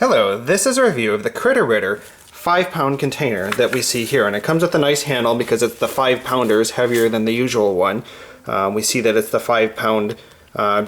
Hello, this is a review of the Critter Ritter 5-pound container that we see here, and it comes with a nice handle because it's the 5-pounders, heavier than the usual one. We see that it's the 5-pound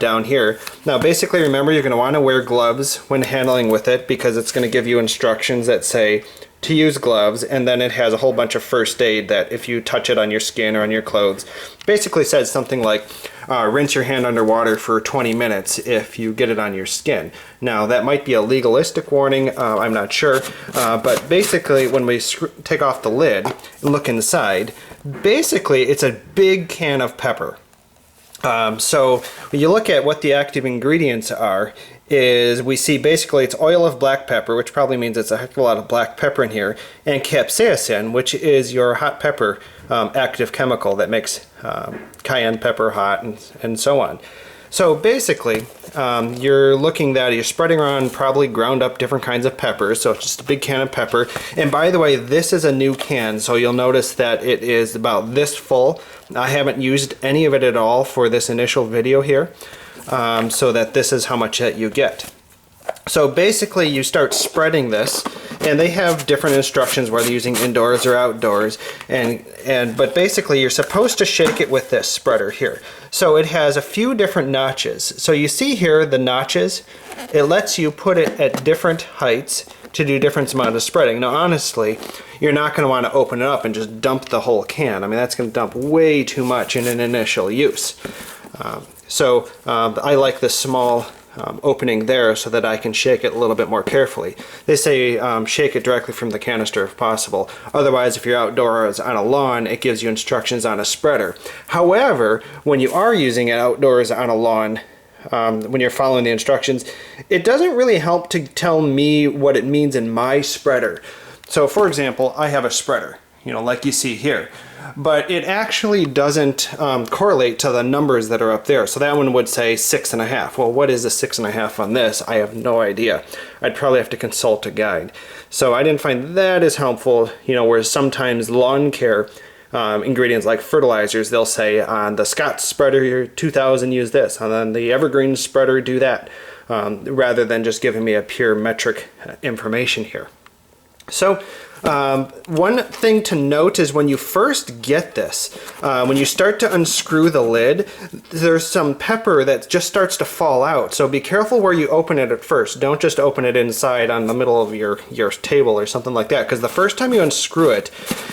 down here. Now basically remember, you're going to want to wear gloves when handling with it because it's going to give you instructions that say to use gloves, and then it has a whole bunch of first aid that if you touch it on your skin or on your clothes, basically says something like rinse your hand underwater for 20 minutes if you get it on your skin. Now that might be a legalistic warning, I'm not sure, but basically when we take off the lid and look inside, basically it's a big can of pepper. So when you look at what the active ingredients are, is we see basically it's oil of black pepper, which probably means it's a heck of a lot of black pepper in here, and capsaicin, which is your hot pepper active chemical that makes cayenne pepper hot and so on. So basically you're looking that you're spreading around probably ground up different kinds of peppers, so it's just a big can of pepper. And by the way, this is a new can, so you'll notice that it is about this full. I haven't used any of it at all for this initial video here. So that this is how much that you get. So basically you start spreading this, and they have different instructions whether using indoors or outdoors, but basically you're supposed to shake it with this spreader here. So it has a few different notches. So you see here the notches, it lets you put it at different heights to do different amount of spreading. Now honestly, you're not going to want to open it up and just dump the whole can. I mean, that's going to dump way too much in an initial use. I like this small opening there so that I can shake it a little bit more carefully. They say shake it directly from the canister if possible. Otherwise, if you're outdoors on a lawn, it gives you instructions on a spreader. However, when you are using it outdoors on a lawn, when you're following the instructions, it doesn't really help to tell me what it means in my spreader. So for example, I have a spreader, like you see here, but it actually doesn't correlate to the numbers that are up there. So that one would say 6.5. Well, what is a 6.5 on this? I have no idea. I'd probably have to consult a guide. So I didn't find that as helpful, whereas sometimes lawn care ingredients like fertilizers, they'll say on the Scott spreader 2000 use this, and then the Evergreen spreader do that, rather than just giving me a pure metric information here. So one thing to note is when you first get this, when you start to unscrew the lid, there's some pepper that just starts to fall out. So be careful where you open it at first. Don't just open it inside on the middle of your table or something like that, because the first time you unscrew it,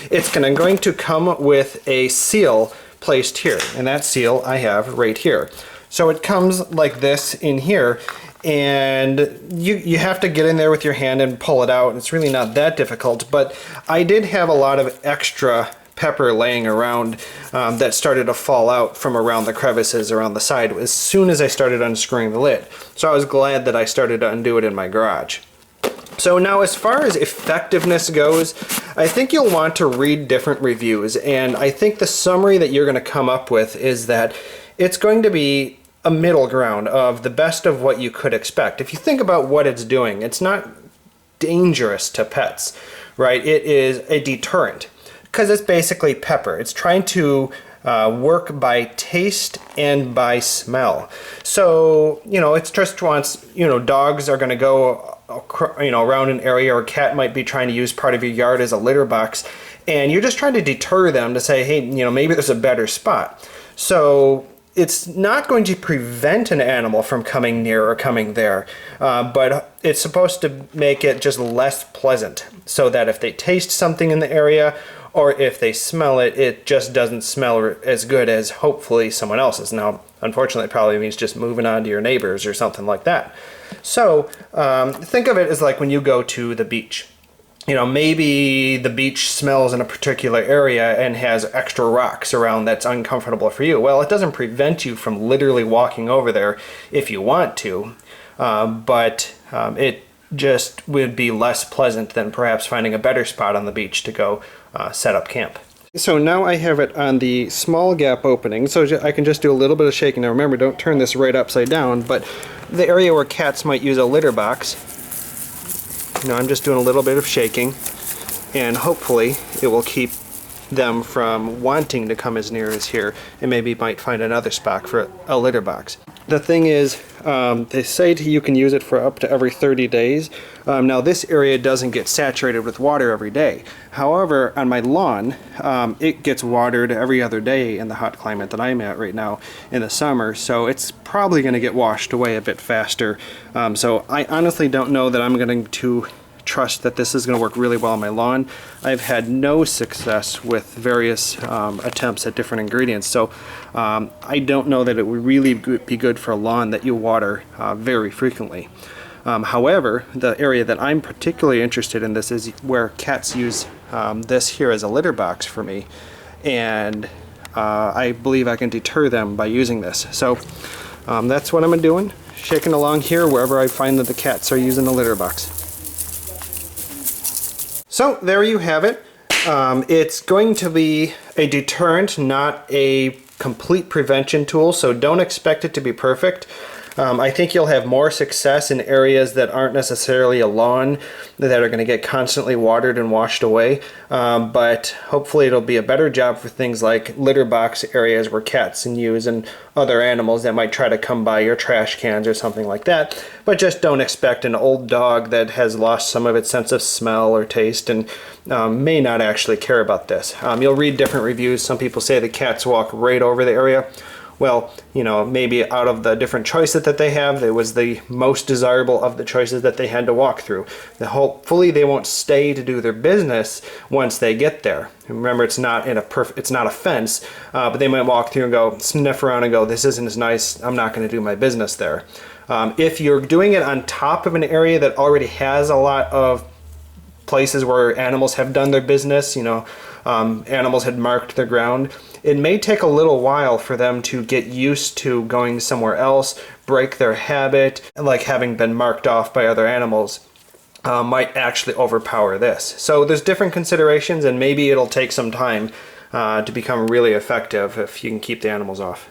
it's going to come with a seal placed here, and that seal I have right here. So it comes like this in here, and you have to get in there with your hand and pull it out. It's really not that difficult, but I did have a lot of extra pepper laying around that started to fall out from around the crevices around the side as soon as I started unscrewing the lid. So I was glad that I started to undo it in my garage. So now as far as effectiveness goes, I think you'll want to read different reviews, and I think the summary that you're going to come up with is that it's going to be a middle ground of the best of what you could expect. If you think about what it's doing, it's not dangerous to pets, right? It is a deterrent because it's basically pepper. It's trying to work by taste and by smell. So, it just wants, dogs are going to go, around an area, or a cat might be trying to use part of your yard as a litter box, and you're just trying to deter them to say, hey, maybe there's a better spot. So it's not going to prevent an animal from coming near or coming there, but it's supposed to make it just less pleasant, so that if they taste something in the area or if they smell it, it just doesn't smell as good as hopefully someone else's. Now, unfortunately, it probably means just moving on to your neighbors or something like that. So think of it as like when you go to the beach. Maybe the beach smells in a particular area and has extra rocks around that's uncomfortable for you. Well, it doesn't prevent you from literally walking over there if you want to, but it just would be less pleasant than perhaps finding a better spot on the beach to go set up camp. So now I have it on the small gap opening, so I can just do a little bit of shaking. Now remember, don't turn this right upside down, but the area where cats might use a litter box, I'm just doing a little bit of shaking, and hopefully it will keep them from wanting to come as near as here, and maybe might find another spot for a litter box. The thing is, they say you can use it for up to every 30 days. Now this area doesn't get saturated with water every day. However, on my lawn, it gets watered every other day in the hot climate that I'm at right now in the summer, so it's probably going to get washed away a bit faster. So I honestly don't know that I'm going to trust that this is going to work really well on my lawn. I've had no success with various attempts at different ingredients, so I don't know that it would really be good for a lawn that you water very frequently. However, the area that I'm particularly interested in this is where cats use this here as a litter box for me, and I believe I can deter them by using this. So that's what I'm doing, shaking along here wherever I find that the cats are using the litter box. So there you have it. It's going to be a deterrent, not a complete prevention tool, so don't expect it to be perfect. I think you'll have more success in areas that aren't necessarily a lawn that are going to get constantly watered and washed away, but hopefully it'll be a better job for things like litter box areas where cats can use and other animals that might try to come by your trash cans or something like that. But just don't expect an old dog that has lost some of its sense of smell or taste and may not actually care about this. You'll read different reviews. Some people say the cats walk right over the area. Well, you know, maybe out of the different choices that they have, it was the most desirable of the choices that they had to walk through. Hopefully they won't stay to do their business once they get there. Remember, it's not a fence, but they might walk through and go, sniff around and go, this isn't as nice, I'm not going to do my business there. If you're doing it on top of an area that already has a lot of places where animals have done their business, you know, animals had marked their ground, it may take a little while for them to get used to going somewhere else, break their habit, like having been marked off by other animals might actually overpower this. So there's different considerations, and maybe it'll take some time to become really effective if you can keep the animals off.